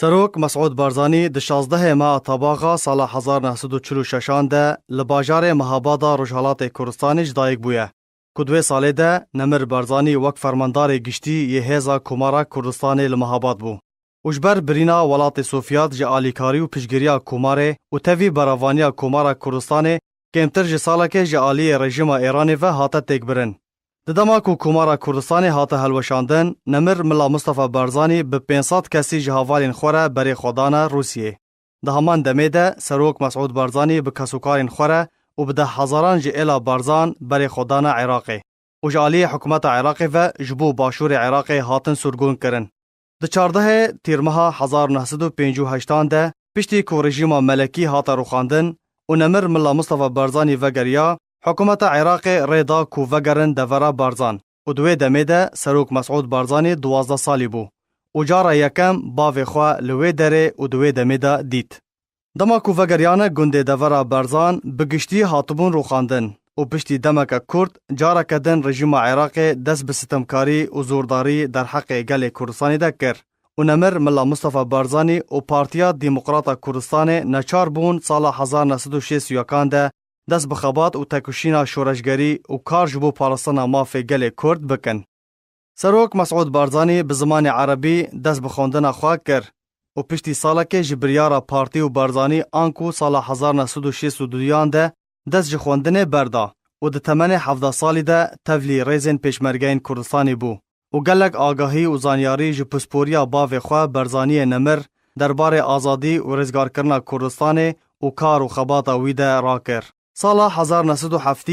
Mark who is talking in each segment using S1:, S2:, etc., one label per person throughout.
S1: سروک مسعود بارزانی د 16 ماه تاباغا سال 1946 ده لباجار مهابادا روجهالات کردستان جدایک بویه. کدوی ساله ده نمر بارزانی وک فرماندار گشتی یه هزا کمارا کردستان لمهاباد بو. اجبر برینا ولات سوفیات جه آلیکاری و پشگیریا کماره و تاوی براوانیا کمارا کردستان کمتر جه ساله که جه آلی رژیم ایرانی و حاتا تک برن. دما کو کمارا کردستان حاتا هلوشاندن نمر ملا مصطفی بارزانی به 500 کسی جهاوالین خوره بری خودانا روسیه. ده همان دمه ده سروک مسعود بارزانی به کسوکارین خوره و به 10,000 جئلا بارزان بری خودانا عراقی. و جالی حکومت عراقی و جبو باشور عراقی هاتن سرگون کرن. ده 14 تیرمها 1958 ده پشتی کو رژیم ملکی هاتا روخاندن و نمر ملا مصطفی بارزانی وگریا حکومت عراق ریدا کو وگرن دورا بارزان و دوی دمه ده سروک مسعود بارزانی 12 سالی بو و جارا یکم باوی خواه لوی دره و دوی دمه ده دید. دما کو وگریانه گنده دورا بارزان بگشتی هاتبون رو خاندن و پشتی دمک کرد جارا کدن رژیم عراق دست به ستمکاری و زورداری در حق گل کردستانی ده کر و نمر ملا مصطفی بارزانی و پارتیا دموکرات کردستان نچار بون سال 1961 ده دست بخبات و تکوشینا شورشگری و کار جبو پارستان مافی گل کرد بکن. سروک مسعود بارزانی به زمان عربی دست بخوندن خواه کر و پشتی ساله که جبریارا پارتی و بارزانی آنکو سال 1962 ده دست جخوندن بردا و ده تمن 17 سالی ده تولی ریزن پیشمرگین کردستانی بو و گلک آگاهی و زانیاری جپسپوریا باوی خواه بارزانی نمر دربار آزادی و رزگار کرنا کردستان و کار و خبات ویده را کر. سال 1907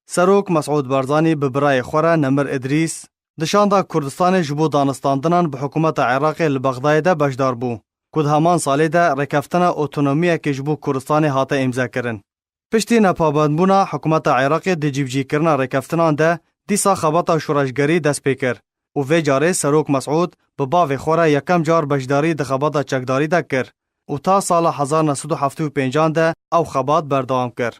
S1: سروک مسعود بارزانی به برای خوره نمر ادریس دشانده کردستان جبو دانستاندنان به حکومت عراق لبغدای ده بشدار بو. کد همان سالی ده رکفتن اوتونومیه که جبو کردستان حاته امضا کرن. پشتی نپابندبونا حکومت عراق ده جیبجی کرنا رکفتنان ده دیسا خباتا شورشگری دست پیکر و وی جاره سروک مسعود به باوی خوره یکم جار بشداری ده خباتا چکداری ده کر و تا سال 1975 ده او خبات بردوام کر.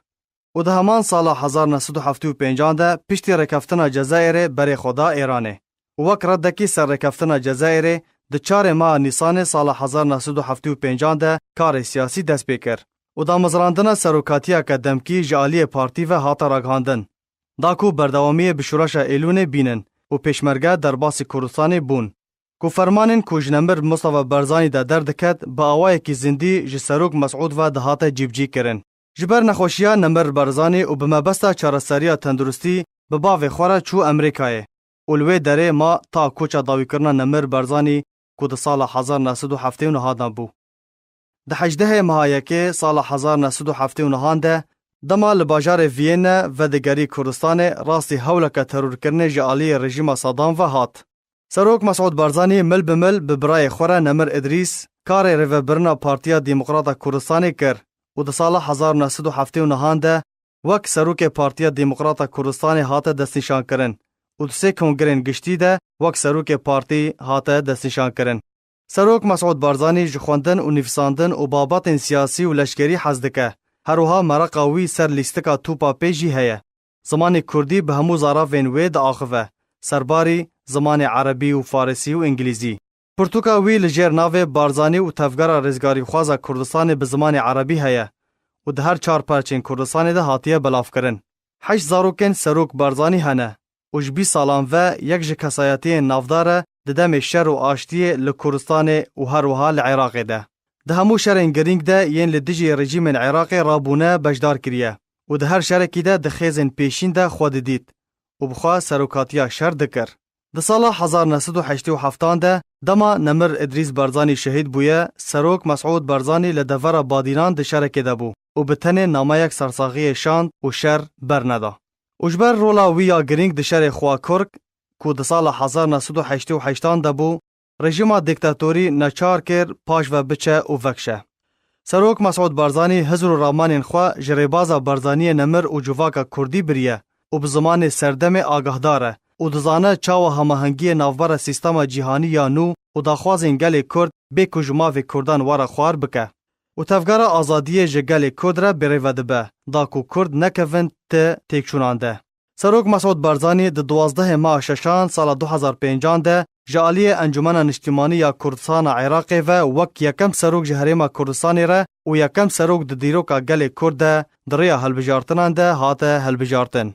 S1: و ده همان سال 1975 ده پشتی رکفتن جزایر بری خدا ایرانه. و وک ردکی سر رکفتن جزایر ده 4 ماه نیسان سال 1975 ده کار سیاسی دست پیکر. و دا مزراندن سروکاتیا که دمکی جالی پارتی و هاتا راگهاندن. دا کو بردوامی بشورش ایلون بینن و پیشمرگه در باسی کردستان بون. کو فرمانن کو جنمبر مصطفی بارزانی ده دردکت با آوای کی زندی ج سروک مسعود و ده هاتا جیبجی کرن. جبر نخوشیا نمر بارزانی و بمبستا چارەسەریya تندرستی به باوی خوره چو امریکای. اولوی دره ما تا کوچا داوی کرنا نمر بارزانی کو ده سال 1979 بو. ده 18 مهایکه سال 1979 ده دما لباجار وین و دگری کردستان راستی هولک ترور کرنه جالی رژیم صدام و هات. سروک مسعود بارزانی مل بمل به برای خوره نمر ادریس کار ریوبرنا پارتیا دموکرات کردستانی کر و ده سال 1979 ده وک سروک پارتیا دموکرات کردستان هاته دستنشان کرن و ده 3 کنگرین گشتی ده وک سروک پارتی هاته دستنشان کرن. سروک مسعود بارزانی جخوندن و نفساندن و بابات سیاسی و لشکری حزدکه هروها مرقاوی سر لیستکا توپا پیجی هیا. زمان کردی به همو زارا وینوی ده آخوه سرباری زمان عربی و فارسی و انگلیزی. پرتوکاوی لجر ناو بارزانی و تفگارا رزگاری خوازا کردستان به زمان عربی هیا و ده هر 4 پرچین کردستان ده هاتیه بلاف کرن. 8 زاروکن سروک بارزانی هنه و جبی سالان و یک جکسایتی نافداره ده دم شر و آشتی لکردستان و هر وها لعراق ده. ده همو شرین گرینگ ده ین لدجی رژیم عراق رابونه بجدار کریه و ده هر شرکی ده خیزن پیشین ده خود دید و بخواه سروکاتیا شر دکر. ده سال 1987 ده دما نمر ادریس بارزانی شهید بویه سروک مسعود بارزانی لدور بادینان ده شرکی ده بو و بتنه نامه یک سرساغی شاند و شر برنده. اجبر رولا ویا گرینگ ده شر خواه کرک که ده سال 1988 ده بو رژیم دیکتاتوری نچار کر پاش و بچه و وکشه. سروک مسعود بارزانی هزر و رامانین خواه جریبازا بارزانی نمر و جواکا کردی بریه و بزمان سردم آگاهداره و دزانه چاو هماهنگی ناوبر سیستم جهانی یا نو و داخوازین گل کرد به کجماوی کردان واره خوار بکه و تفگار آزادی جگل کرد را بریوده به دا کو کرد نکوین تکشونانده. سروک مسعود بارزانی ده 12 ماه ششان سال 2005 ده ji aliyê Encumena Niştimaniya Kurdistana Iraqê ve wek yekem serok ji Herêma Kurdistanê re û yekem serok di dîroka gelê Kurd de di rêya hilbijartinan de hate hilbijartin.